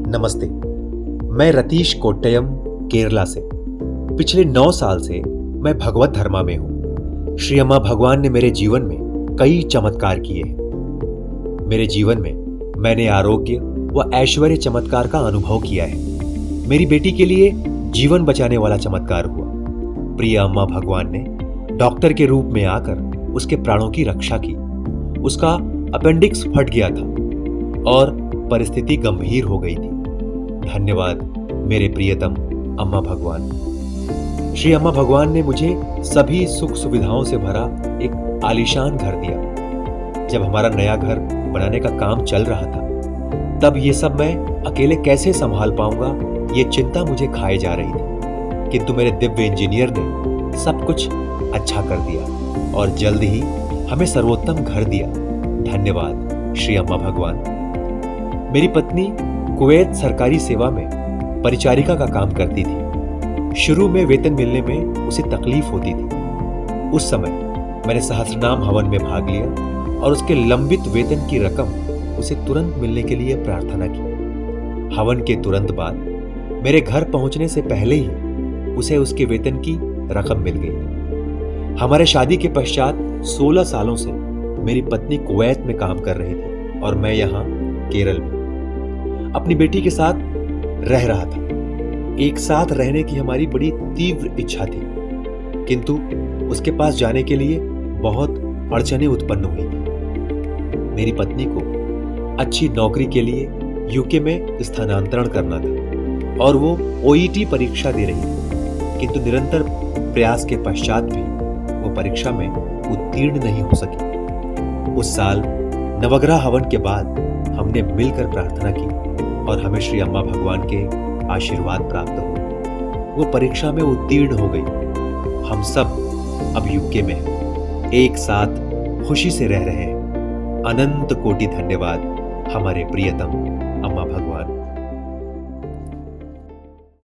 नमस्ते। मैं रतीश कोट्टयम, केरला से। पिछले 9 साल से मैं भगवत धर्मा में हूं। श्री अम्मा भगवान ने मेरे जीवन में कई चमत्कार किए हैं। मेरे जीवन में मैंने आरोग्य व ऐश्वर्य चमत्कार का अनुभव किया है। मेरी बेटी के लिए जीवन बचाने वाला चमत्कार हुआ। प्रिय अम्मा भगवान ने डॉक्टर के रूप में आकर उसके प्राणों की रक्षा की। उसका अपेंडिक्स फट गया था और परिस्थिति गंभीर हो गई थी। धन्यवाद मेरे प्रियतम अम्मा भगवान। श्री अम्मा भगवान ने मुझे सभी सुख सुविधाओं से भरा एक आलीशान घर दिया। जब हमारा नया घर बनाने का काम चल रहा था, तब ये सब मैं अकेले कैसे संभाल पाऊंगा, ये चिंता मुझे खाए जा रही थी। किंतु मेरे दिव्य इंजीनियर ने सब कुछ अच्छा कर दिया और जल्द ही हमें सर्वोत्तम घर दिया। धन्यवाद श्री अम्मा भगवान। मेरी पत्नी कुवैत सरकारी सेवा में परिचारिका का काम करती थी। शुरू में वेतन मिलने में उसे तकलीफ होती थी। उस समय मैंने सहस्रनाम हवन में भाग लिया और उसके लंबित वेतन की रकम उसे तुरंत मिलने के लिए प्रार्थना की। हवन के तुरंत बाद मेरे घर पहुंचने से पहले ही उसे उसके वेतन की रकम मिल गई। हमारे शादी के पश्चात 16 सालों से मेरी पत्नी कुवैत में काम कर रही थी और मैं यहाँ केरल में अपनी बेटी के साथ रह रहा था। एक साथ रहने की हमारी बड़ी तीव्र इच्छा थी, किंतु उसके पास जाने के लिए बहुत अड़चनें उत्पन्न हुई थी। मेरी पत्नी को अच्छी नौकरी के लिए यूके में स्थानांतरण करना था और वो ओईटी परीक्षा दे रही थी, किंतु निरंतर प्रयास के पश्चात भी वो परीक्षा में उत्तीर्ण नहीं हो सकी। उस साल नवग्रह हवन के बाद हमने मिलकर प्रार्थना की और हमें श्री अम्मा भगवान के आशीर्वाद प्राप्त हुए। वो परीक्षा में उत्तीर्ण हो गई। हम सब अब यूके में हैं, एक साथ खुशी से रह रहे हैं। अनंत कोटि धन्यवाद हमारे प्रियतम अम्मा भगवान।